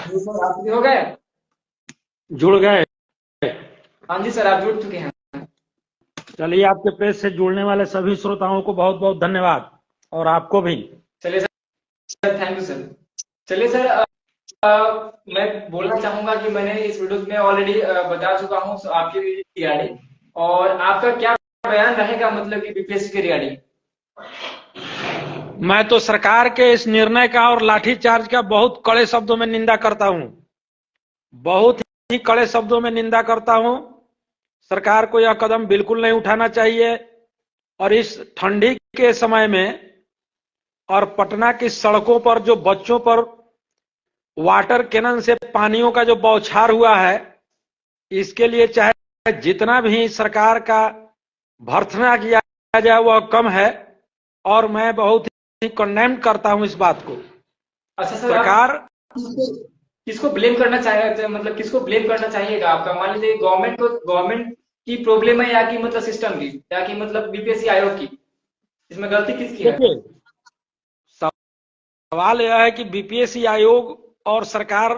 जी sir, आप free हो गए? जुड़ गए। हाँ जी सर, आप जुड़ चुके हैं। चलिए, आपके पेज से जुड़ने वाले सभी श्रोताओं को बहुत बहुत धन्यवाद, और आपको भी। चलिए सर, थैंक यू सर। चलिए सर, मैं बोलना चाहूंगा कि मैंने इस वीडियो में ऑलरेडी बता चुका हूँ आपकी रिगार्डिंग। और आपका क्या बयान रहेगा, मतलब कि बीपीएससी के रिगार्डिंग? मैं तो सरकार के इस निर्णय का और लाठीचार्ज का बहुत कड़े शब्दों में निंदा करता हूं। बहुत ही कड़े शब्दों में निंदा करता हूं। सरकार को यह कदम बिल्कुल नहीं उठाना चाहिए। और इस ठंडी के समय में और पटना की सड़कों पर जो बच्चों पर वाटर कैनन से पानियों का जो बौछार हुआ है, इसके लिए चाहे जितना भी सरकार का भर्त्सना किया जाए वह कम है। और मैं बहुत ही कंडेम करता हूं इस बात को। अच्छा सर, आप सरकार किसको किसको ब्लेम करना चाहिए, मतलब किसको ब्लेम करना चाहिएगा आपका? मान लीजिए गवर्नमेंट की प्रॉब्लम है, या कि मतलब सिस्टम की, या कि मतलब बीपीएससी आयोग की? इसमें गलती किसकी है? देखिए, सवाल यह है कि बीपीएससी आयोग और सरकार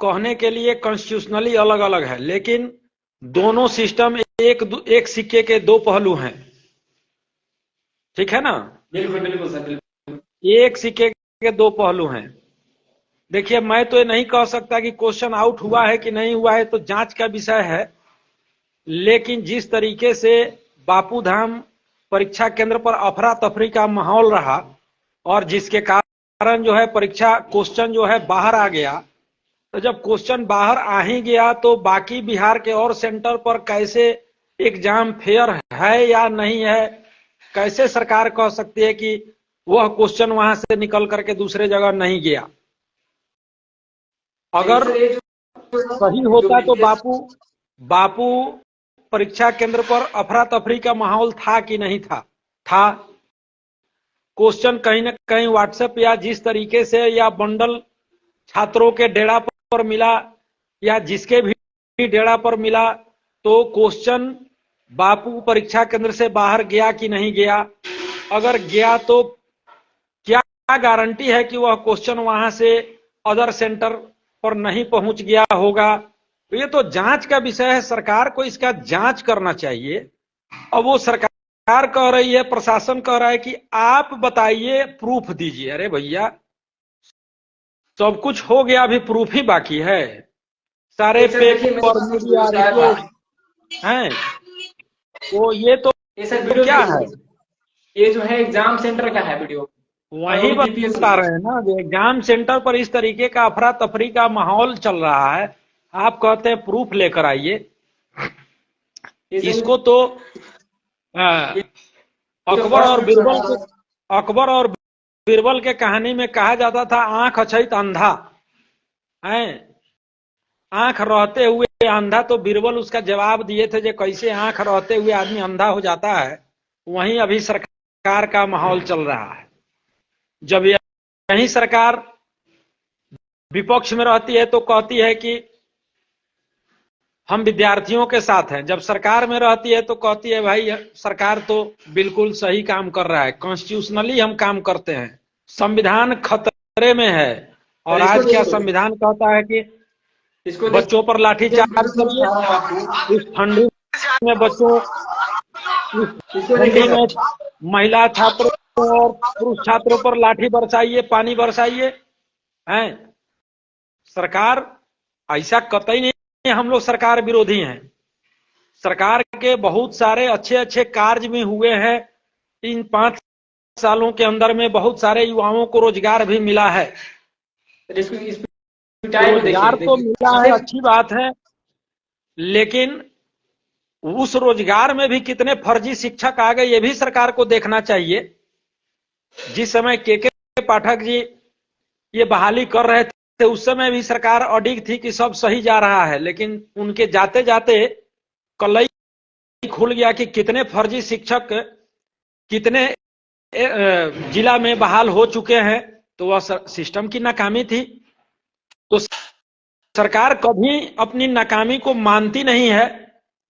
कहने के लिए कॉन्स्टिट्यूशनली अलग अलग है, लेकिन दोनों सिस्टम एक सिक्के के दो पहलू हैं। ठीक है ना? बिल्कुल बिल्कुल सर, बिल्कुल। एक सिक्के के दो पहलू हैं। देखिए, मैं तो ये नहीं कह सकता कि क्वेश्चन आउट हुआ है कि नहीं हुआ है, तो जांच का विषय है। लेकिन जिस तरीके से बापू धाम परीक्षा केंद्र पर अफरा तफरी का माहौल रहा, और जिसके कारण जो है परीक्षा क्वेश्चन जो है बाहर आ गया, तो जब क्वेश्चन बाहर आ ही गया तो बाकी बिहार के और सेंटर पर कैसे एग्जाम फेयर है या नहीं है, कैसे सरकार कह सकती है कि वह क्वेश्चन वहां से निकल करके दूसरे जगह नहीं गया? लेकिन अगर सर, ये सही जो होता तो बीपीएससी। बापू बापू परीक्षा केंद्र पर अफरा तफरी का माहौल था कि नहीं था। क्वेश्चन कहीं ना कहीं व्हाट्सएप या जिस तरीके से या बंडल छात्रों के डेरा पर मिला, या जिसके भी डेरा पर मिला, तो क्वेश्चन बापू परीक्षा केंद्र से बाहर गया कि नहीं गया? अगर गया तो क्या गारंटी है कि वह क्वेश्चन वहां से अदर सेंटर पर नहीं पहुंच गया होगा? तो ये तो जांच का विषय है, सरकार को इसका जांच करना चाहिए। अब वो सरकार कह रही है, प्रशासन कह रहा है कि आप बताइए, प्रूफ दीजिए। अरे भैया, सब कुछ हो गया, अभी प्रूफ ही बाकी है। सारे एक सर देखिए, मेरे पेपर पास एक वीडियो मीडिया आया था। रिपोर्ट हैं, तो ये तो ये सर वीडियो क्या है? देखिए, ये जो है एग्जाम सेंटर का है वीडियो। और वही वो बता बीपीएससी। रहे हैं ना, जो एग्जाम सेंटर पर इस तरीके का अफरा तफरी का माहौल चल रहा है, आप कहते हैं प्रूफ लेकर आइए। ये सर, इसको तो अ, ये जो अकबर फर्स्ट और वीडियो बीरबल के है। अकबर और बीरबल के कहानी में कहा जाता था, आंख अछैत अंधा है। आंख रहते हुए अंधा, तो बीरबल उसका जवाब दिए थे जो कैसे आंख रहते हुए आदमी अंधा हो जाता है। वहीं अभी सरकार का माहौल चल रहा है। जब यही सरकार विपक्ष में रहती है तो कहती है कि हम विद्यार्थियों के साथ हैं, जब सरकार में रहती है तो कहती है भाई सरकार तो बिल्कुल सही काम कर रहा है, कॉन्स्टिट्यूशनली हम काम करते हैं, संविधान खतरे में है। सर और इसको आज क्या देखिए, संविधान कहता है कि इसको बच्चों पर देखिए, मैं लाठीचार्ज वीडियो करिए। दिखा रहा हूँ आपको। इस ठंडी में बच्चों इस इसको देखिए ठंडी में सर। महिला छात्रों और पुरुष छात्रों पर लाठी बरसाइए, पानी बरसाइए हैं। सरकार ऐसा कतई नहीं, हम लोग सरकार विरोधी हैं। सरकार के बहुत सारे अच्छे अच्छे कार्य भी हुए हैं। इन 5 सालों के अंदर में बहुत सारे युवाओं को रोजगार भी मिला है। सर इसको इस टाइम में रोजगार देखिए, तो देखिए मिला है, सिर्फ। अच्छी बात है, लेकिन उस रोजगार में भी कितने फर्जी शिक्षक आ गए ये भी सरकार को देखना चाहिए। जिस समय के पाठक जी ये बहाली कर रहे थे, उस समय भी सरकार अडिग थी कि सब सही जा रहा है, लेकिन उनके जाते जाते कलई खुल गया कि कितने फर्जी शिक्षक कितने जिला में बहाल हो चुके हैं। तो वह सिस्टम की नाकामी थी। तो सरकार कभी अपनी नाकामी को मानती नहीं है।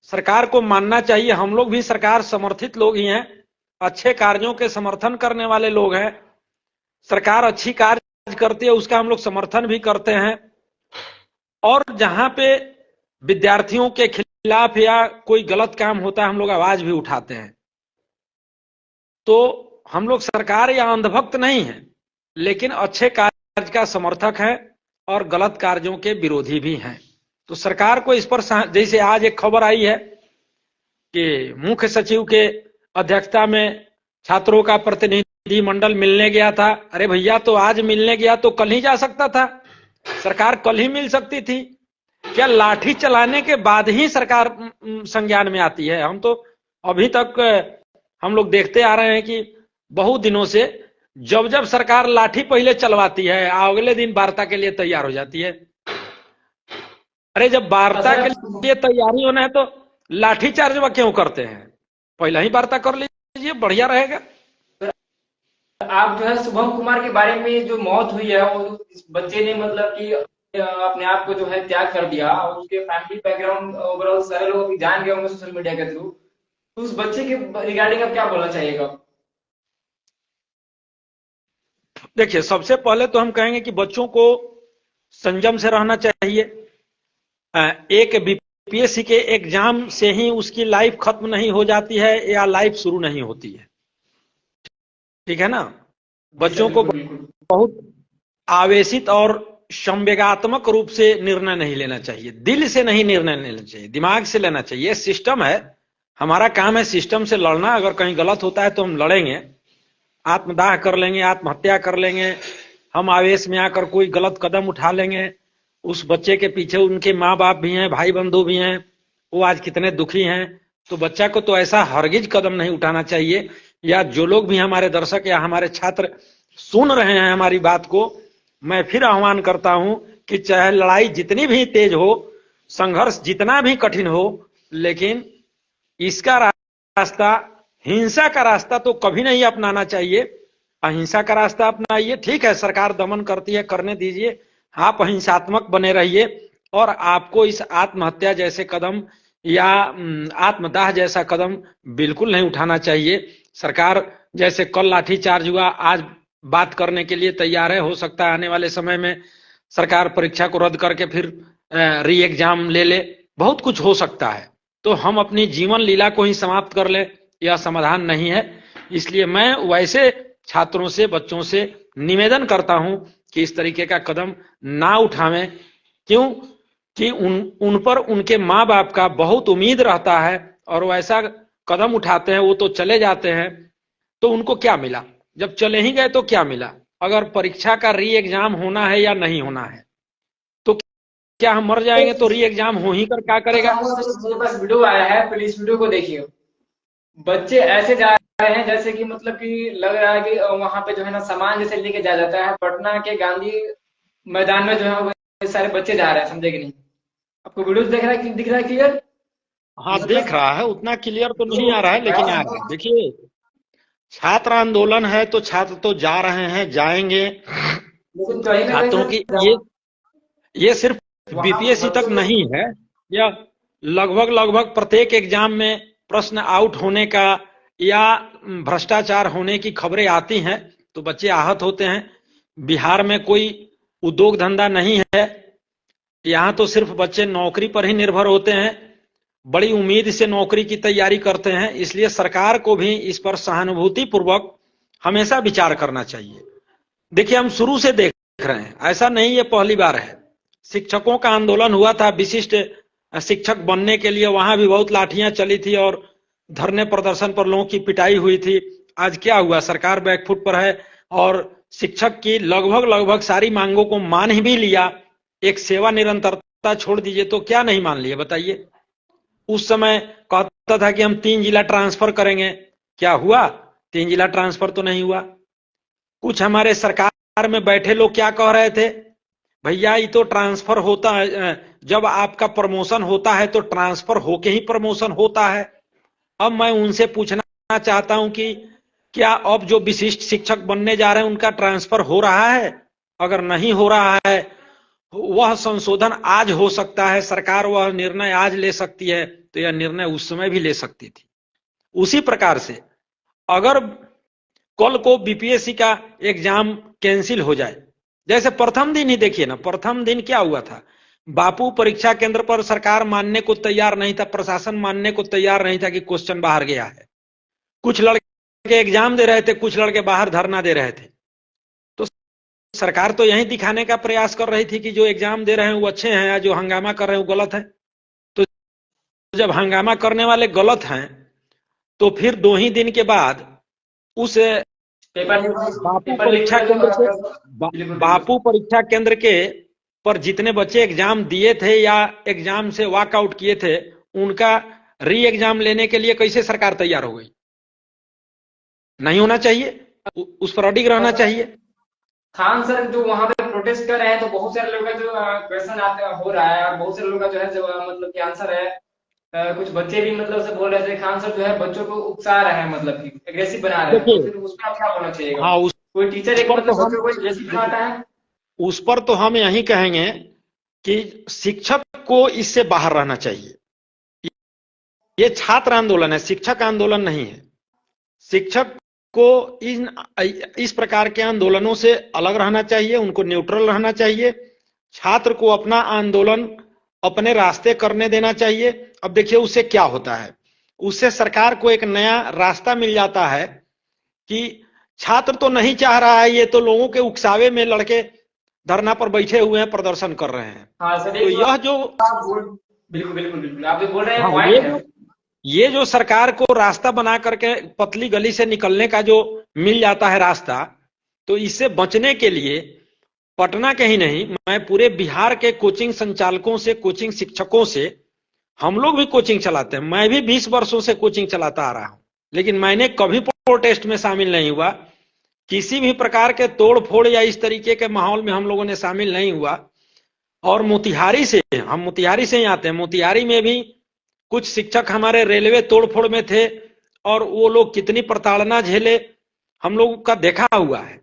सरकार को मानना चाहिए। हम लोग भी सरकार समर्थित लोग ही हैं, अच्छे कार्यों के समर्थन करने वाले लोग हैं। सरकार अच्छी कार्य करती है, उसका हम लोग समर्थन भी करते हैं। और जहां पे विद्यार्थियों के खिलाफ या कोई गलत काम होता है हम लोग आवाज भी उठाते हैं। तो हम लोग सरकार या अंधभक्त नहीं है, लेकिन अच्छे कार्य का समर्थक है और गलत कार्यों के विरोधी भी हैं। तो सरकार को इस पर, जैसे आज एक खबर आई है कि मुख्य सचिव के अध्यक्षता में छात्रों का प्रतिनिधि मंडल मिलने गया था। अरे भैया, तो आज मिलने गया तो कल ही जा सकता था, सरकार कल ही मिल सकती थी। क्या लाठी चलाने के बाद ही सरकार संज्ञान में आती है? हम तो अभी तक हम लोग देखते आ रहे हैं कि बहुत दिनों से जब जब सरकार लाठी पहले चलवाती है, अगले दिन वार्ता के लिए तैयार हो जाती है। अरे जब वार्ता के लिए तैयारी होना है तो लाठी चार्ज क्यों करते हैं? पहले ही वार्ता कर लीजिए, बढ़िया रहेगा। आप जो है शुभम कुमार के बारे में जो मौत हुई है, वो इस बच्चे ने मतलब कि अपने आप को जो है त्याग कर दिया, और उसके फैमिली बैकग्राउंड ओवरऑल सारे लोग अभी जान गए होंगे सोशल मीडिया के थ्रू। तो उस बच्चे के रिगार्डिंग आप क्या बोलना चाहिएगा? देखिए, सबसे पहले तो हम कहेंगे कि बच्चों को संयम से रहना चाहिए। एक बीपीएससी के एग्जाम से ही उसकी लाइफ खत्म नहीं हो जाती है या लाइफ शुरू नहीं होती है, ठीक है ना। बच्चों को बहुत आवेशित और संवेगात्मक रूप से निर्णय नहीं लेना चाहिए, दिल से नहीं निर्णय लेना चाहिए, दिमाग से लेना चाहिए। सिस्टम है, हमारा काम है सिस्टम से लड़ना। अगर कहीं गलत होता है तो हम लड़ेंगे, आत्मदाह कर लेंगे, आत्महत्या कर लेंगे, हम आवेश में आकर कोई गलत कदम उठा लेंगे। उस बच्चे के पीछे उनके माँ बाप भी हैं, भाई बंधु भी हैं, वो आज कितने दुखी हैं। तो बच्चा को तो ऐसा हरगिज कदम नहीं उठाना चाहिए। या जो लोग भी हमारे दर्शक या हमारे छात्र सुन रहे हैं हमारी बात को, मैं फिर आह्वान करता हूं कि चाहे लड़ाई जितनी भी तेज हो, संघर्ष जितना भी कठिन हो, लेकिन इसका रास्ता, हिंसा का रास्ता तो कभी नहीं अपनाना चाहिए। अहिंसा का रास्ता अपनाइए। ठीक है, सरकार दमन करती है, करने दीजिए, आप अहिंसात्मक बने रहिए। और आपको इस आत्महत्या जैसे कदम या आत्मदाह जैसा कदम बिल्कुल नहीं उठाना चाहिए। सरकार जैसे कल लाठीचार्ज हुआ, आज बात करने के लिए तैयार है। हो सकता है आने वाले समय में सरकार परीक्षा को रद्द करके फिर री एग्जाम ले ले, बहुत कुछ हो सकता है। तो हम अपनी जीवन लीला को ही समाप्त कर ले, यह समाधान नहीं है। इसलिए मैं वैसे छात्रों से, बच्चों से निवेदन करता हूं कि इस तरीके का कदम ना उठावें। क्यों कि उन पर उनके माँ बाप का बहुत उम्मीद रहता है, और वैसा कदम उठाते हैं, वो तो चले जाते हैं। तो उनको क्या मिला? जब चले ही गए तो क्या मिला? अगर परीक्षा का री एग्जाम होना है या नहीं होना है, तो क्या हम मर जाएंगे तो री एग्जाम हो ही कर क्या करेगा? मेरे पास वीडियो आया है, प्लीज वीडियो को देखिए। बच्चे ऐसे जा रहे हैं जैसे कि मतलब कि लग रहा है कि वहां पे जो है ना सामान जैसे लेके जाया जाता है। पटना के गांधी मैदान में जो है वो सारे बच्चे जा रहे हैं, समझे कि नहीं? आपको वीडियो दिख रहा है क्लियर? हाँ, देख रहा है, उतना क्लियर तो नहीं आ रहा है, लेकिन आ रहा है। देखिए, छात्र आंदोलन है तो छात्र तो जा रहे हैं, जाएंगे। छात्रों की ये सिर्फ बीपीएससी तक नहीं है, यह लगभग प्रत्येक एग्जाम में प्रश्न आउट होने का या भ्रष्टाचार होने की खबरें आती हैं तो बच्चे आहत होते हैं। बिहार में कोई उद्योग धंधा नहीं है, यहाँ तो सिर्फ बच्चे नौकरी पर ही निर्भर होते हैं, बड़ी उम्मीद से नौकरी की तैयारी करते हैं। इसलिए सरकार को भी इस पर सहानुभूति पूर्वक हमेशा विचार करना चाहिए। देखिए, हम शुरू से देख रहे हैं, ऐसा नहीं ये पहली बार है। शिक्षकों का आंदोलन हुआ था, विशिष्ट शिक्षक बनने के लिए, वहां भी बहुत लाठियां चली थी और धरने प्रदर्शन पर लोगों की पिटाई हुई थी। आज क्या हुआ? सरकार बैकफुट पर है और शिक्षक की लगभग सारी मांगों को मान ही भी लिया। एक सेवा निरंतरता छोड़ दीजिए तो क्या नहीं मान लिया, बताइए। उस समय कहता था कि हम 3 जिला ट्रांसफर करेंगे, क्या हुआ? 3 जिला ट्रांसफर तो नहीं हुआ। कुछ हमारे सरकार में बैठे लोग क्या कह रहे थे? भैया, ये तो ट्रांसफर होता है, जब आपका प्रमोशन होता है तो ट्रांसफर होके ही प्रमोशन होता है। अब मैं उनसे पूछना चाहता हूं कि क्या अब जो विशिष्ट शिक्षक बनने जा रहे हैं उनका ट्रांसफर हो रहा है? अगर नहीं हो रहा है, वह संशोधन आज हो सकता है, सरकार वह निर्णय आज ले सकती है, तो यह निर्णय उस समय भी ले सकती थी। उसी प्रकार से अगर कल को बीपीएससी का एग्जाम कैंसिल हो जाए, जैसे प्रथम दिन ही देखिए ना, प्रथम दिन क्या हुआ था? बापू परीक्षा केंद्र पर सरकार मानने को तैयार नहीं था, प्रशासन मानने को तैयार नहीं था कि क्वेश्चन बाहर गया है। कुछ लड़के एग्जाम दे रहे थे, कुछ लड़के बाहर धरना दे रहे थे। तो सरकार तो यही दिखाने का प्रयास कर रही थी कि जो एग्जाम दे रहे हैं वो अच्छे हैं, या जो हंगामा कर रहे हैं वो गलत है। तो जब हंगामा करने वाले गलत हैं, तो फिर 2 ही दिन के बाद उस पेपर बापू पेपर लीक परीक्षा का जो केंद्र के बिल्कुल बिल्कुल बापू परीक्षा केंद्र के पर जितने बच्चे एग्जाम दिए थे या एग्जाम से वॉकआउट किए थे, उनका री एग्जाम लेने के लिए कैसे सरकार तैयार हो गई? नहीं होना चाहिए, उस पर अडिग रहना चाहिए। खान सर जो वहां पे प्रोटेस्ट कर रहे हैं, तो बहुत सारे लोगों का जो क्वेश्चन आता हो रहा है, और बहुत सारे लोगों का जो है जो मतलब कि आंसर है, कुछ बच्चे भी मतलब से बोल रहे थे खान सर जो है बच्चों को उकसा रहे हैं, मतलब कि एग्रेसिव बना रहे हैं। तो देखिए, फिर उस पर आप क्या बोलना चाहिएगा? हाँ, कोई टीचर उस एक पर तो मतलब हम बच्चों को एग्रेसिव देखिए, बनाता है? उस पर तो हम यही कहेंगे कि शिक्षक को इससे बाहर रहना चाहिए। ये छात्र आंदोलन है, शिक्षक आंदोलन नहीं है। शिक्षक को इन इस प्रकार के आंदोलनों से अलग रहना चाहिए, उनको न्यूट्रल रहना चाहिए। छात्र को अपना आंदोलन अपने रास्ते करने देना चाहिए। अब देखिए उससे क्या होता है, उससे सरकार को एक नया रास्ता मिल जाता है कि छात्र तो नहीं चाह रहा है, ये तो लोगों के उकसावे में लड़के धरना पर बैठे हुए हैं, प्रदर्शन कर रहे हैं। हाँ सर, तो एक जो यह जो आप बोल बिल्कुल बिल्कुल बिल्कुल आप जो बोल रहे हैं हाँ, पॉइंट है। ये जो सरकार को रास्ता बना करके पतली गली से निकलने का जो मिल जाता है रास्ता, तो इससे बचने के लिए पटना के ही नहीं, मैं पूरे बिहार के कोचिंग संचालकों से, कोचिंग शिक्षकों से, हम लोग भी कोचिंग चलाते हैं, मैं भी 20 वर्षों से कोचिंग चलाता आ रहा हूं, लेकिन मैंने कभी प्रोटेस्ट में शामिल नहीं हुआ। किसी भी प्रकार के तोड़ फोड़ या इस तरीके के माहौल में हम लोगों ने शामिल नहीं हुआ। और मोतिहारी से, हम मोतिहारी से ही आते हैं, मोतिहारी में भी कुछ शिक्षक हमारे रेलवे तोड़फोड़ में थे, और वो लोग कितनी प्रताड़ना झेले हम लोगों का देखा हुआ है।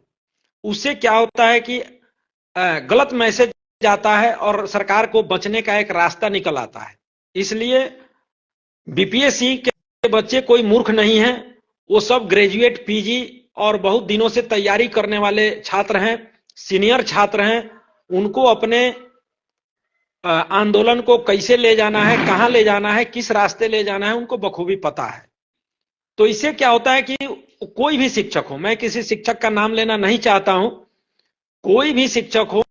उससे क्या होता है कि गलत मैसेज जाता है और सरकार को बचने का एक रास्ता निकल आता है। इसलिए बीपीएससी के बच्चे कोई मूर्ख नहीं है, वो सब ग्रेजुएट, पीजी और बहुत दिनों से तैयारी करने वाले छात्र हैं, सीनियर छात्र हैं। उनको अपने आंदोलन को कैसे ले जाना है, कहां ले जाना है, किस रास्ते ले जाना है, उनको बखूबी पता है। तो इससे क्या होता है कि कोई भी शिक्षक हो, मैं किसी शिक्षक का नाम लेना नहीं चाहता हूं, कोई भी शिक्षक हो,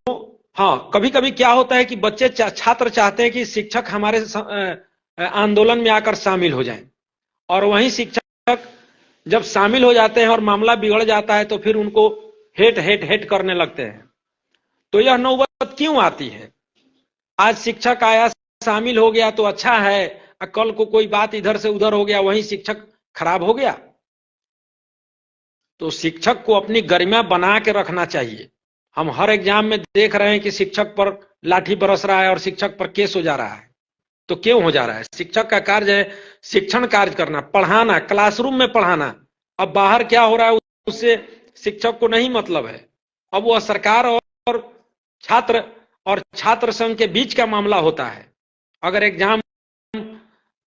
हाँ, कभी कभी क्या होता है कि बच्चे छात्र चाहते हैं कि शिक्षक हमारे आंदोलन में आकर शामिल हो जाएं, और वहीं शिक्षक जब शामिल हो जाते हैं और मामला बिगड़ जाता है, तो फिर उनको हेट हेट हेट करने लगते हैं। तो यह नौबत क्यों आती है? आज शिक्षक आया, शामिल हो गया तो अच्छा है, कल को कोई बात इधर से उधर हो गया, वहीं शिक्षक खराब हो गया। तो शिक्षक को अपनी गरिमा बना के रखना चाहिए। हम हर एग्जाम में देख रहे हैं कि शिक्षक पर लाठी बरस रहा है और शिक्षक पर केस हो जा रहा है। तो क्यों हो जा रहा है? शिक्षक का कार्य है शिक्षण कार्य करना, पढ़ाना, क्लासरूम में पढ़ाना। अब बाहर क्या हो रहा है उससे शिक्षक को नहीं मतलब है। अब वह सरकार और छात्र और छात्र संघ के बीच का मामला होता है। अगर एग्जाम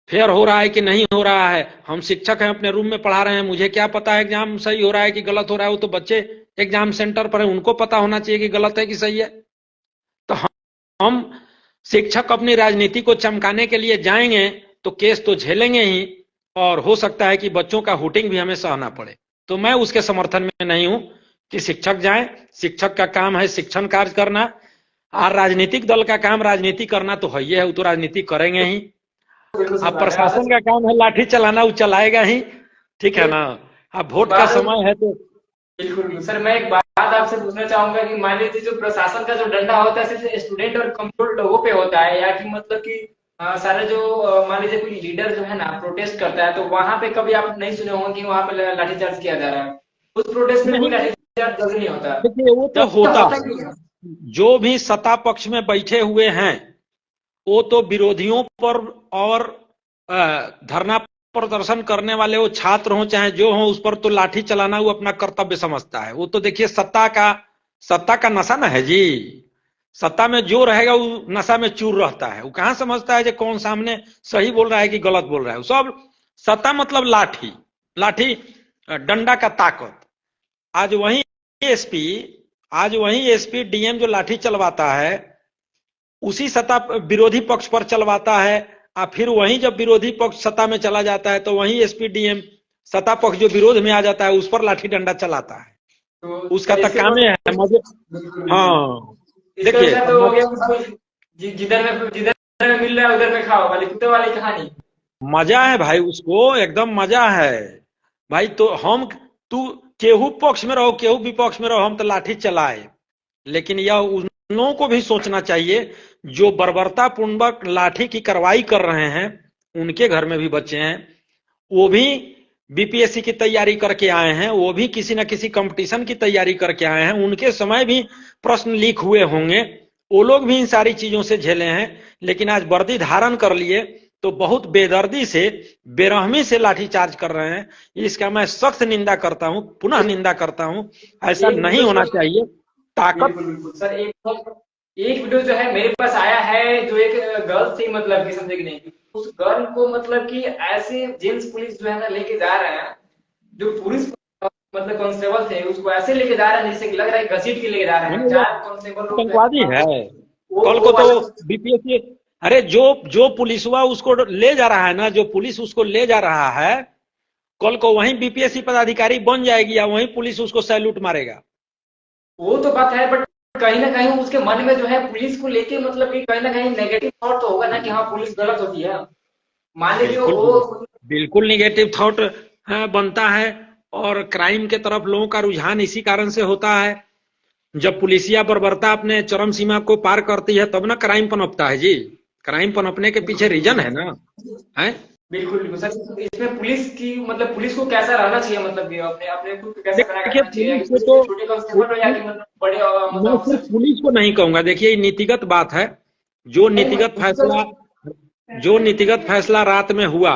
फेयर हो रहा है कि नहीं हो रहा है, हम शिक्षक हैं, अपने रूम में पढ़ा रहे हैं, मुझे क्या पता है एग्जाम सही हो रहा है कि गलत हो रहा है? वो तो बच्चे एग्जाम सेंटर पर है, उनको पता होना चाहिए कि गलत है कि सही है। तो हम शिक्षक अपनी राजनीति को चमकाने के लिए जाएंगे तो केस तो झेलेंगे ही, और हो सकता है कि बच्चों का हुटिंग भी हमें सहना पड़े। तो मैं उसके समर्थन में नहीं हूं कि शिक्षक जाएं। शिक्षक का काम है शिक्षण कार्य करना, और राजनीतिक दल का काम राजनीति करना तो है ही है, वो तो राजनीति करेंगे ही। बिल्कुल सही अब बात है। प्रशासन का काम है लाठी चलाना, वो चलाएगा ही, ठीक है ना? अब वोट का समय है तो बिल्कुल सर, मैं एक बात आपसे पूछना चाहूंगा कि मान लीजिए जो प्रशासन का जो डंडा होता है सिर्फ स्टूडेंट और कमजोर लोगों पे होता है, या कि मतलब कि सारे जो मान लीजिए कोई लीडर जो है ना प्रोटेस्ट करता है, तो वहां पे कभी आप नहीं सुने होंगे कि वहां पे लाठीचार्ज किया जा रहा है? उस प्रोटेस्ट में कोई नहीं। लाठीचार्ज जल्दी नहीं होता। देखिए वो तो जब होता होता है, ही है। जो भी सत्ता पक्ष में बैठे हुए हैं वो तो विरोधियों पर और धरना प्रदर्शन करने वाले वो छात्र हों चाहे जो हों, उस पर तो लाठी चलाना वो अपना कर्तव्य समझता है। वो तो देखिए सत्ता का नशा ना है जी। सत्ता में जो रहेगा वो नशा में चूर रहता है। वो कहां समझता है कि कौन सामने सही बोल रहा है कि गलत बोल रहा है। वो सब सत्ता मतलब लाठी, लाठी डंडा का ताकत। आज वही एसपी आज वही एसपी डीएम जो लाठी चलवाता है, उसी सत्ता विरोधी पक्ष पर चलवाता है, और फिर वहीं जब विरोधी पक्ष सत्ता में चला जाता है तो वहीं एसपीडीएम सत्ता पक्ष जो विरोध में आ जाता है उस पर लाठी डंडा चलाता है। तो उसका तो इसके काम तो है मजे। बिल्कुल बिल्कुल हाँ इसका देखिए, अच्छा तो हो गया जिधर में मिल रहा है उधर में खाओ वाली कुत्ते वाली कहानी। मजा है भाई, उसको एकदम मजा है भाई। तो हम, तू केहू पक्ष में रहो केहू विपक्ष में रहो, हम तो लाठी चलाए। लेकिन यह उन लोगों को भी सोचना चाहिए जो बर्बरता पूर्वक लाठी की कार्रवाई कर रहे हैं, उनके घर में भी बच्चे हैं, वो भी बीपीएससी की तैयारी करके आए हैं, वो भी किसी न किसी कंपटीशन की तैयारी करके आए हैं, उनके समय भी प्रश्न लीक हुए होंगे, वो लोग भी इन सारी चीजों से झेले हैं। लेकिन आज वर्दी धारण कर लिए तो बहुत बेदर्दी से, बेरहमी से लाठीचार्ज कर रहे हैं। इसका मैं सख्त निंदा करता हूं, पुनः निंदा करता हूं। ऐसा एक नहीं वीडियो होना सर, चाहिए। ताकत, बिल्कुल बिल्कुल सर, एक वीडियो जो है मेरे पास आया है, जो एक गर्ल थी, मतलब कि समझे कि नहीं, उस गर्ल को मतलब कि ऐसे जेंट्स पुलिस जो है ना लेके जा रहे हैं, जो पुलिस मतलब कांस्टेबल थे उसको ऐसे लेके जा रहे हैं जैसे कि लग रहा है घसीट के लेके जा रहे हैं, वो 4 कांस्टेबल लोग जो है आतंकवादी ना, है। कल वो को तो वाला। बीपीएससी, अरे जो जो पुलिस हुआ उसको ले जा रहा है ना, जो पुलिस उसको ले जा रहा है, कल को वहीं बीपीएससी पदाधिकारी बन जाएगी या वहीं पुलिस उसको सैल्यूट मारेगा। वो तो बात है, बट कहीं ना कहीं उसके मन में जो है पुलिस को लेके मतलब कि कहीं ना कहीं नेगेटिव थॉट तो होगा ना कि हाँ पुलिस गलत होती है। मान लीजिए बिल्कुल, वो बिल्कुल निगेटिव थॉट बनता है। और क्राइम के तरफ लोगों का रुझान इसी कारण से होता है। जब पुलिसिया बर्बरता अपने चरम सीमा को पार करती है तब ना क्राइम पनपता है जी। क्राइम पनपने के पीछे रीजन है ना, है। बिल्कुल बिल्कुल सर, इसमें पुलिस की मतलब पुलिस को कैसा रहना चाहिए, मतलब कि अपने अपने खुद को कैसा बना के देखिए रखना चाहिए, या पुलिस कि को पुलिस के तो, छोटे कांस्टेबल हो या कि मतलब बड़े मतलब मैं सिर्फ ऑफिसर। पुलिस को नहीं कहूंगा, देखिए ये नीतिगत बात है। जो नीतिगत फैसला, जो नीतिगत फैसला रात में हुआ,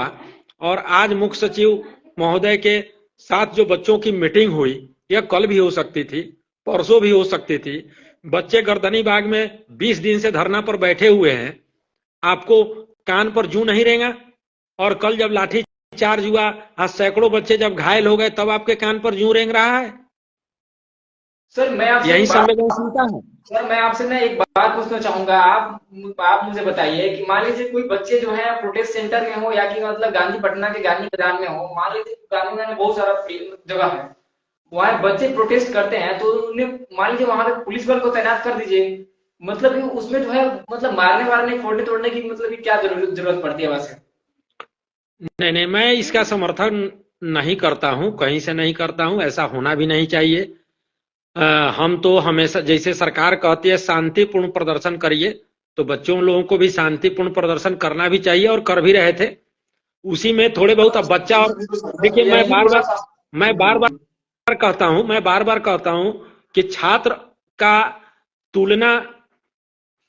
और आज मुख्य सचिव महोदय के साथ जो बच्चों की मीटिंग हुई, यह कल भी हो सकती थी, परसों भी हो सकती थी। बच्चे गर्दनी बाग में 20 दिन से धरना पर बैठे हुए हैं, आपको कान पर जू नहीं रेंगा? और कल जब लाठी चार्ज हुआ, आज सैकड़ों बच्चे जब घायल हो गए, तब आपके कान पर जू रेंग रहा है? सर मैं आपसे यही एक बात संवेदनशीलता है। सर मैं आपसे ना एक बात पूछना चाहूंगा, आप मुझे बताइए कि मान लीजिए कोई बच्चे जो है प्रोटेस्ट सेंटर में हो या कि मतलब गांधी पटना के गांधी मैदान में हो, मान लीजिए गांधी मैदान में बहुत सारा जगह है, वहां बच्चे प्रोटेस्ट करते हैं, तो उन्हें मान लीजिए वहां पे पुलिस बल को तैनात कर दीजिए, मतलब कि उसमें जो है मतलब मारने वारने फोड़ने तोड़ने की मतलब कि क्या जरूरत पड़ती है वैसे। नहीं नहीं, मैं इसका समर्थन नहीं करता हूं, कहीं से नहीं करता हूं, ऐसा होना भी नहीं चाहिए। हम तो हमेशा, जैसे सरकार कहती है शांतिपूर्ण प्रदर्शन करिए, तो बच्चों लोगों को भी शांतिपूर्ण प्रदर्शन करना भी चाहिए, और कर भी रहे थे। उसी में थोड़े बहुत, अब बच्चा, और देखिए यही मैं बार बिल्कुल बार कहता हूं, मैं बार बार कहता हूं कि छात्र का तुलना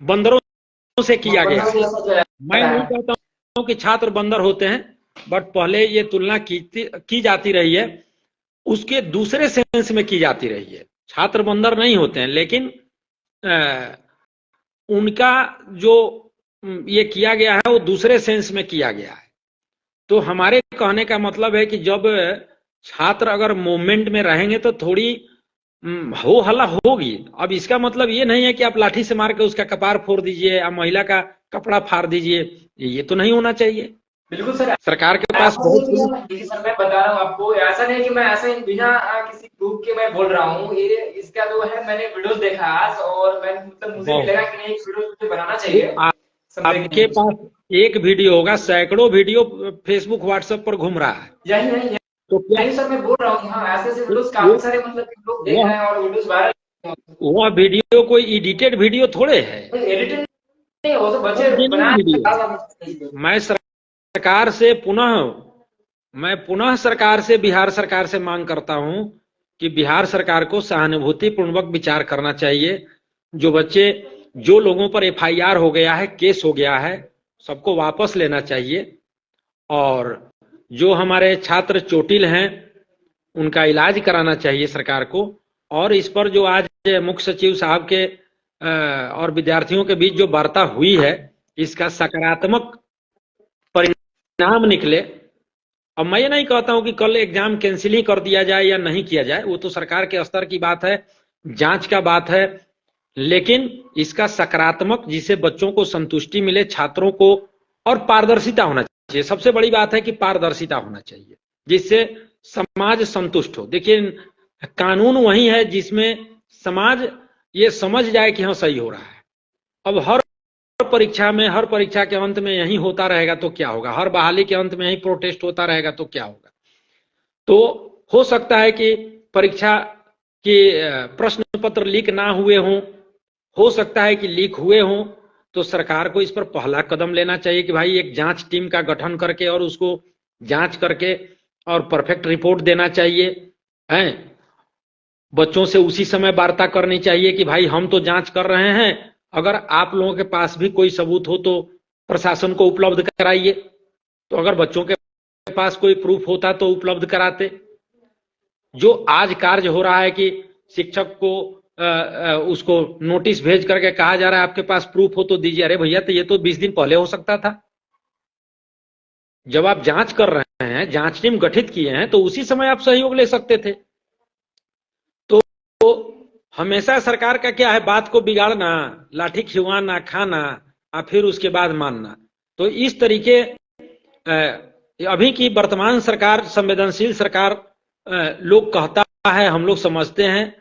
बंदरों से किया गया है। मैं नहीं है। कहता हूं कि छात्र बंदर होते हैं, बट पहले ये तुलना की जाती रही है, उसके दूसरे सेंस में की जाती रही है। छात्र बंदर नहीं होते हैं, लेकिन उनका जो ये किया गया है वो दूसरे सेंस में किया गया है। तो हमारे कहने का मतलब है कि जब छात्र अगर मूवमेंट में रहेंगे तो थोड़ी हो हल्ला होगी। अब इसका मतलब ये नहीं है कि आप लाठी से मार के उसका कपार फोड़ दीजिए या महिला का कपड़ा फाड़ दीजिए, ये तो नहीं होना चाहिए। बिल्कुल सर, सरकार के पास ऐसा नहीं बहुत कि पुलिस। देखिए सर मैं बता रहा हूँ आपको, ऐसा नहीं कि मैं ऐसा ही बिना किसी प्रूफ के मैं बोल रहा हूँ, ये इसका जो है मैंने वीडियोस देखा आज, और मैं मतलब मुझे भी बहुत, लगा कि नहीं एक वीडियो मुझे बनाना वो चाहिए, समझे कि आपके नहीं। पास एक वीडियो होगा, सैकड़ों वीडियो फेसबुक व्हाट्सएप पर घूम रहा है। यही नहीं तो क्या यही सर मैं बोल रहा हूँ कि हाँ ऐसे ऐसे वीडियोस वो काफी सारे मतलब कि लोग देख वह रहे हैं और वीडियोस वायरल, वह वीडियो कोई एडिटेड वीडियो थोड़े है, एडिटिंग नहीं हो तो बच्चे सब जेन्युइन वीडियो। बनाए। मैं सरकार से पुनः मैं पुनः सरकार से, बिहार सरकार से मांग करता हूं कि बिहार सरकार को सहानुभूति पूर्वक विचार करना चाहिए। जो बच्चे, जो लोगों पर एफआईआर हो गया है, केस हो गया है, सबको वापस लेना चाहिए। और जो हमारे छात्र चोटिल हैं उनका इलाज कराना चाहिए सरकार को। और इस पर जो आज मुख्य सचिव साहब के और विद्यार्थियों के बीच जो वार्ता हुई है, इसका सकारात्मक परिणाम निकले। अब मैं ये नहीं कहता हूं कि कल एग्जाम कैंसिल ही कर दिया जाए या नहीं किया जाए, वो तो सरकार के स्तर की बात है, जांच का बात है। लेकिन इसका सकारात्मक, जिसे बच्चों को संतुष्टि मिले, छात्रों को, और पारदर्शिता होना चाहिए। सबसे बड़ी बात है कि पारदर्शिता होना चाहिए, जिससे समाज संतुष्ट हो। देखिए, कानून वही है जिसमें समाज ये समझ जाए कि हाँ सही हो रहा है। अब हर परीक्षा में, हर परीक्षा के अंत में यही होता रहेगा तो क्या होगा, हर बहाली के अंत में यही प्रोटेस्ट होता रहेगा तो क्या होगा। तो हो सकता है कि परीक्षा के प्रश्न पत्र लीक ना हुए हों, हो सकता है कि लीक हुए हों, तो सरकार को इस पर पहला कदम लेना चाहिए कि भाई एक जांच टीम का गठन करके और उसको जांच करके और परफेक्ट रिपोर्ट देना चाहिए हैं। बच्चों से उसी समय वार्ता करनी चाहिए कि भाई हम तो जांच कर रहे हैं, अगर आप लोगों के पास भी कोई सबूत हो तो प्रशासन को उपलब्ध कराइए। तो अगर बच्चों के पास कोई प्रूफ होता तो उपलब्ध कराते। जो आज कार्य हो रहा है कि शिक्षक को उसको नोटिस भेज करके कहा जा रहा है आपके पास प्रूफ हो तो दीजिए। अरे भैया, तो ये तो 20 दिन पहले हो सकता था। जब आप जांच कर रहे हैं, जांच टीम गठित किए हैं, तो उसी समय आप सहयोग ले सकते थे। तो हमेशा सरकार का क्या है, बात को बिगाड़ना, लाठी खिलवाना, खाना और फिर उसके बाद मानना। तो इस तरीके अभी की वर्तमान सरकार संवेदनशील सरकार, लोग कहता है, हम लोग समझते हैं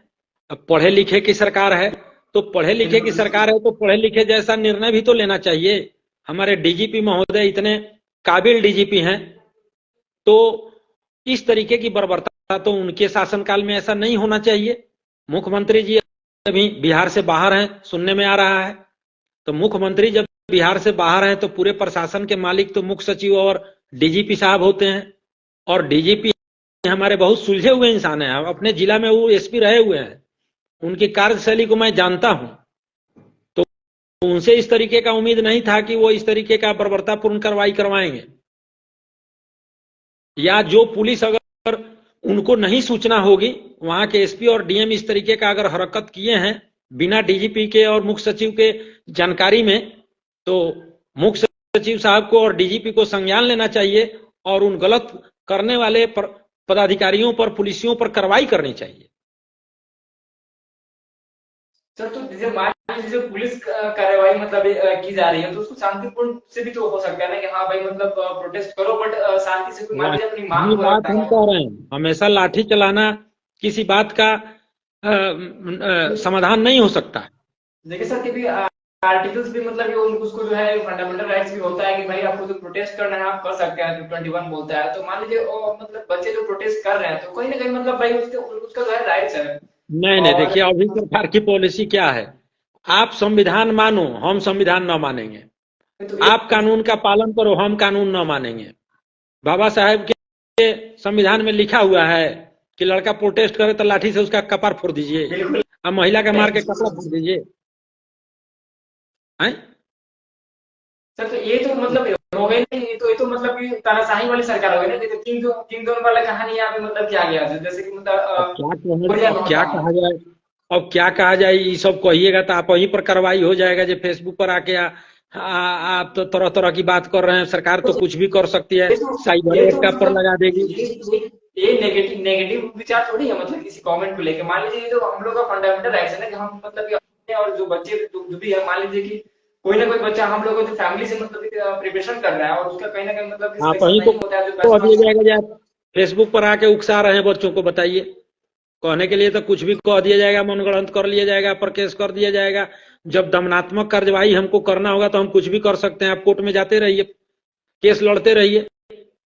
पढ़े लिखे की सरकार है। तो पढ़े लिखे की सरकार है तो पढ़े लिखे जैसा निर्णय भी तो लेना चाहिए। हमारे डीजीपी महोदय इतने काबिल डीजीपी हैं, तो इस तरीके की बर्बरता तो उनके शासनकाल में ऐसा नहीं होना चाहिए। मुख्यमंत्री जी अभी बिहार से बाहर हैं, सुनने में आ रहा है। तो मुख्यमंत्री जब बिहार से बाहर हैं तो पूरे प्रशासन के मालिक तो मुख्य सचिव और डीजीपी साहब होते हैं। और डीजीपी हमारे बहुत सुलझे हुए इंसान हैं, अपने जिला में वो एसपी रहे हुए हैं, उनकी कार्यशैली को मैं जानता हूं। तो उनसे इस तरीके का उम्मीद नहीं था कि वो इस तरीके का बर्बरतापूर्ण कार्रवाई करवाएंगे। या जो पुलिस अगर उनको नहीं सूचना होगी, वहां के एसपी और डीएम इस तरीके का अगर हरकत किए हैं बिना डीजीपी के और मुख्य सचिव के जानकारी में, तो मुख्य सचिव साहब को और डीजीपी को संज्ञान लेना चाहिए और उन गलत करने वाले पदाधिकारियों पर, पुलिसियों पर कार्रवाई करनी चाहिए। सर, तो जैसे मान लीजिए जो पुलिस कार्रवाई मतलब की जा रही है, तो उसको शांतिपूर्ण से भी तो हो सकता है ना कि हाँ भाई मतलब प्रोटेस्ट करो, बट शांति से कोई मान लीजिए अपनी मांग वही को बात रखता हम है। कह रहे हैं, हमेशा लाठी चलाना किसी बात का समाधान नहीं हो सकता है। देखिए सर, कि भी आर्टिकल्स भी मतलब ये उसको जो है फंडामेंटल राइट्स भी होता है कि भाई आपको जो प्रोटेस्ट करना है आप कर सकते हैं, जो 21 बोलता है। तो मान लीजिए मतलब बच्चे जो प्रोटेस्ट कर रहे हैं, तो कहीं ना कहीं मतलब भाई उसका जो है राइट्स है। नहीं नहीं, और देखिए अभी सरकार की पॉलिसी क्या है, आप संविधान मानो, हम संविधान न मानेंगे। तो आप कानून का पालन करो, हम कानून न मानेंगे। बाबा साहेब के संविधान में लिखा हुआ है कि लड़का प्रोटेस्ट करे तो लाठी से उसका कपार फोड़ दीजिए, बिल्कुल अब महिला का मार के कपड़ा फोड़ दीजिए। सर, तो ये तो मतलब हो गई नहीं, ये तो मतलब कि तानाशाही वाली सरकार हो गई ना। देखो किंग जोन वाला कहानी यहाँ पे मतलब क्या गया, जैसे कि मतलब अब क्या बढ़िया अब क्या होता है। कहा जाए, अब क्या कहा जाए, ये सब कहिएगा तो आप वहीं पर कार्रवाई हो जाएगा। जो फेसबुक पर आके आप तो तरह तरह की बात कर रहे हैं, सरकार तो कुछ भी कर सकती है, ये तो साइबर ये तो एक्ट पर मतलब लगा देगी। ये नेगेटिव नेगेटिव विचार थोड़ी है मतलब किसी कमेंट को लेके। मान लीजिए ये तो हम लोग का फंडामेंटल राइट्स है ना कि हम मतलब कि अपने और जो बच्चे जो भी है, मान लीजिए कि कोई ना कोई बच्चा हम लोगों की फैमिली से मतलब प्रिपरेशन कर रहा है और उसका कहीं ना कहीं मतलब आप सिलेक्शन वहीं नहीं होता है, जो कह दिया पैसा। जाएगा जो आप फेसबुक पर आके उकसा रहे हैं बच्चों को, बताइए। कहने के लिए तो कुछ भी कह दिया जाएगा, मनगढ़ंत कर लिया जाएगा, पर केस कर दिया जाएगा। जब दमनात्मक कार्यवाही हमको करना होगा तो हम कुछ भी कर सकते हैं। आप कोर्ट में जाते रहिए, केस लड़ते रहिए।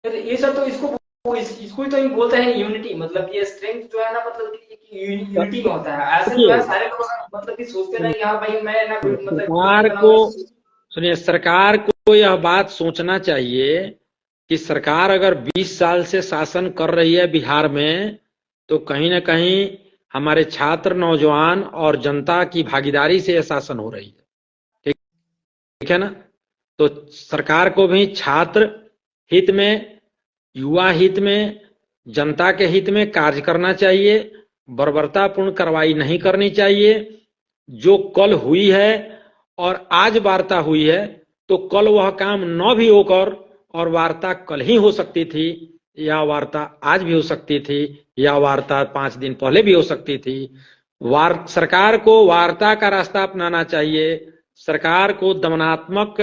ये सब तो इसको ही तो हम बोलते हैं यूनिटी, मतलब ये स्ट्रेंथ जो है ना, मतलब कि यूनिटी में होता है। ऐसे जो है देखिए, सारे लोग मतलब कि सोचते नहीं, हाँ भाई मैं ना कोई मतलब विरोधी सरकार को, बनाऊं। सुनिए, सरकार को यह बात सोचना चाहिए कि सरकार अगर 20 साल से शासन कर रही है बिहार में, तो कहीं ना कहीं हमारे छात्र, नौजवान और जनता की भागीदारी से यह शासन हो रही है। ठीक है ना? तो सरकार को भी छात्र हित में, युवा हित में, जनता के हित में कार्य करना चाहिए। बर्बरतापूर्ण कार्रवाई नहीं करनी चाहिए। जो कल हुई है और आज वार्ता हुई है, तो कल वह काम न भी होकर और वार्ता कल ही हो सकती थी, या वार्ता आज भी हो सकती थी, या वार्ता 5 दिन पहले भी हो सकती थी। सरकार को वार्ता का रास्ता अपनाना चाहिए, सरकार को दमनात्मक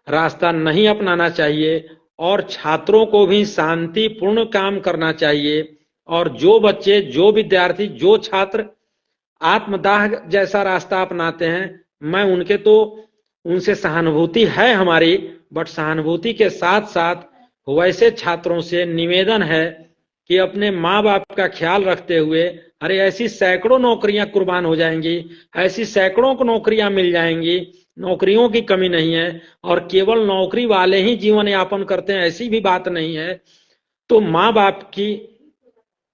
रास्ता नहीं अपनाना चाहिए और छात्रों को भी शांतिपूर्ण काम करना चाहिए। और जो बच्चे, जो विद्यार्थी, जो छात्र आत्मदाह जैसा रास्ता अपनाते हैं, मैं उनसे सहानुभूति है हमारी, बट सहानुभूति के साथ साथ वैसे छात्रों से निवेदन है कि अपने माँ बाप का ख्याल रखते हुए, अरे ऐसी सैकड़ों नौकरियां कुर्बान हो जाएंगी, ऐसी सैकड़ों को नौकरियां मिल जाएंगी, नौकरियों की कमी नहीं है और केवल नौकरी वाले ही जीवन यापन करते हैं ऐसी भी बात नहीं है। तो माँ बाप की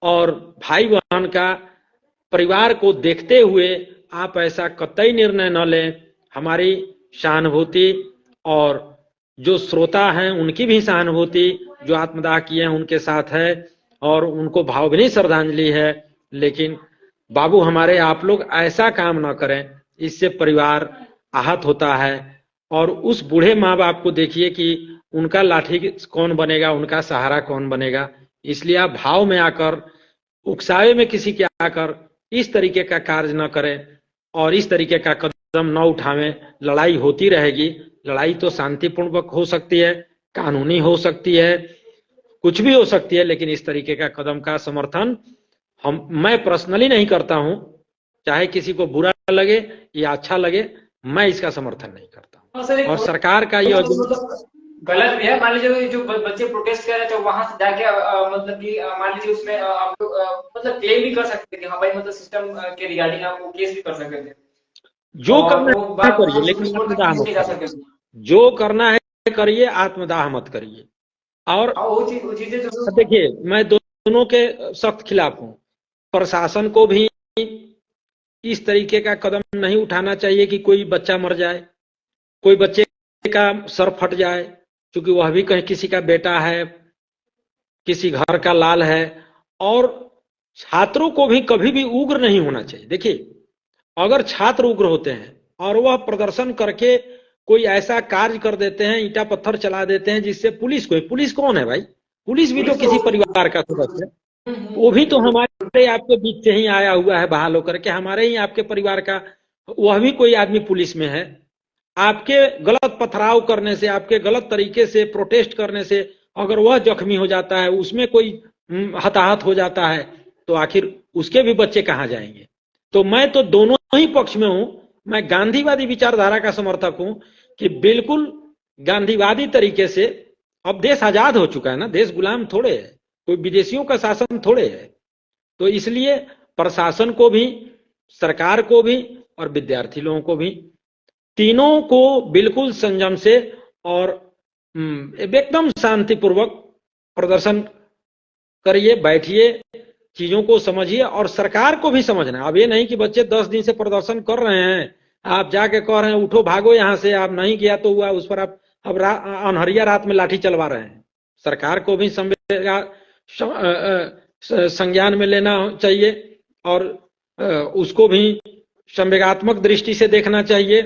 और भाई बहन का, परिवार को देखते हुए आप ऐसा कतई निर्णय न लें। हमारी सहानुभूति और जो श्रोता हैं उनकी भी सहानुभूति, जो आत्मदाह किए हैं उनके साथ है और उनको भावभीनी श्रद्धांजलि है। लेकिन बाबू हमारे, आप लोग ऐसा काम ना करें, इससे परिवार आहत होता है। और उस बूढ़े माँ बाप को देखिए कि उनका लाठी कौन बनेगा, उनका सहारा कौन बनेगा। इसलिए आप भाव में आकर, उकसावे में किसी के आकर इस तरीके का कार्य न करें और इस तरीके का कदम न उठावें। लड़ाई होती रहेगी, लड़ाई तो शांतिपूर्वक हो सकती है, कानूनी हो सकती है, कुछ भी हो सकती है, लेकिन इस तरीके का कदम का समर्थन मैं पर्सनली नहीं करता हूं। चाहे किसी को बुरा लगे या अच्छा लगे, मैं इसका समर्थन नहीं करता हूं। और सरकार का ये गलत भी है। मान लीजिए जो बच्चे प्रोटेस्ट कर रहे हैं तो वहां से जाके मतलब कि मान लीजिए उसमें आप लोग मतलब क्लेम भी कर सकते थे कि हाँ भाई, मतलब सिस्टम के रिगार्डिंग आप वो केस भी कर सकते थे। जो करना है करिए, लेकिन आत्मदाह मत करिए। जो करना है करिए, आत्मदाह मत करिए। और वो चीजें जो देखिए, मैं दोनों के सख्त खिलाफ हूं। प्रशासन को भी इस तरीके का कदम नहीं उठाना चाहिए कि कोई बच्चा मर जाए, कोई बच्चे का सर फट जाए, क्योंकि वह भी कहीं किसी का बेटा है, किसी घर का लाल है। और छात्रों को भी कभी भी उग्र नहीं होना चाहिए। देखिए, अगर छात्र उग्र होते हैं और वह प्रदर्शन करके कोई ऐसा कार्य कर देते हैं, ईंटा पत्थर चला देते हैं, जिससे पुलिस कौन है भाई? पुलिस भी तो किसी परिवार का सदस्य है, वो भी तो हमारे आपके बीच से ही आया हुआ है बहाल होकर के, हमारे ही आपके परिवार का, वह भी कोई आदमी पुलिस में है। आपके गलत पथराव करने से, आपके गलत तरीके से प्रोटेस्ट करने से अगर वह जख्मी हो जाता है, उसमें कोई हताहत हो जाता है, तो आखिर उसके भी बच्चे कहां जाएंगे? तो मैं तो दोनों ही पक्ष में हूं। मैं गांधीवादी विचारधारा का समर्थक हूं कि बिल्कुल गांधीवादी तरीके से, अब देश आजाद हो चुका है ना, देश गुलाम थोड़े है, कोई विदेशियों का शासन थोड़े है। तो इसलिए प्रशासन को भी, सरकार को भी और विद्यार्थी लोगों को भी, तीनों को बिल्कुल संयम से और एकदम शांतिपूर्वक प्रदर्शन करिए, बैठिए, चीजों को समझिए। और सरकार को भी समझना, अब ये नहीं कि बच्चे 10 दिन से प्रदर्शन कर रहे हैं, आप जाके कह रहे हैं उठो भागो यहां से, आप नहीं गया तो हुआ, उस पर आप अब अनहरिया रात में लाठी चलवा रहे हैं। सरकार को भी संज्ञान में लेना चाहिए और उसको भी संवेगात्मक दृष्टि से देखना चाहिए।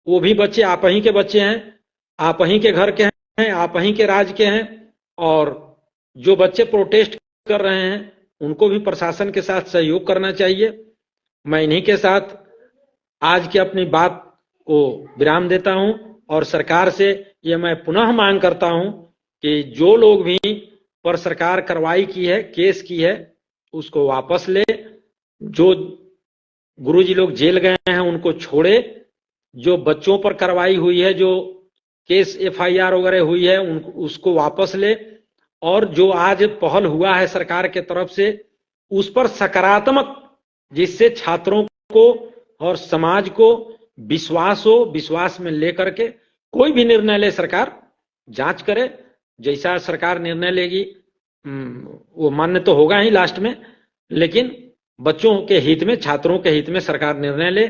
वो भी बच्चे आप ही के बच्चे हैं, आप ही के घर के हैं, आप ही के राज्य के हैं। और जो बच्चे प्रोटेस्ट कर रहे हैं उनको भी प्रशासन के साथ सहयोग करना चाहिए। मैं इन्हीं के साथ आज की अपनी बात को विराम देता हूं और सरकार से ये मैं पुनः मांग करता हूं कि जो लोग भी पर सरकार कार्रवाई की है, केस की है, उसको वापस ले। जो गुरुजी लोग जेल गए हैं उनको छोड़े, जो बच्चों पर कार्रवाई हुई है, जो केस एफआईआर वगैरह हुई है, उसको वापस ले। और जो आज पहल हुआ है सरकार के तरफ से, उस पर सकारात्मक, जिससे छात्रों को और समाज को विश्वास हो, विश्वास में लेकर के कोई भी निर्णय ले सरकार, जांच करे। जैसा सरकार निर्णय लेगी वो मान्य तो होगा ही लास्ट में, लेकिन बच्चों के हित में, छात्रों के हित में सरकार निर्णय ले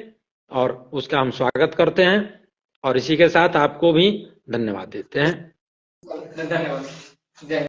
और उसका हम स्वागत करते हैं। और इसी के साथ आपको भी धन्यवाद देते हैं। धन्यवाद।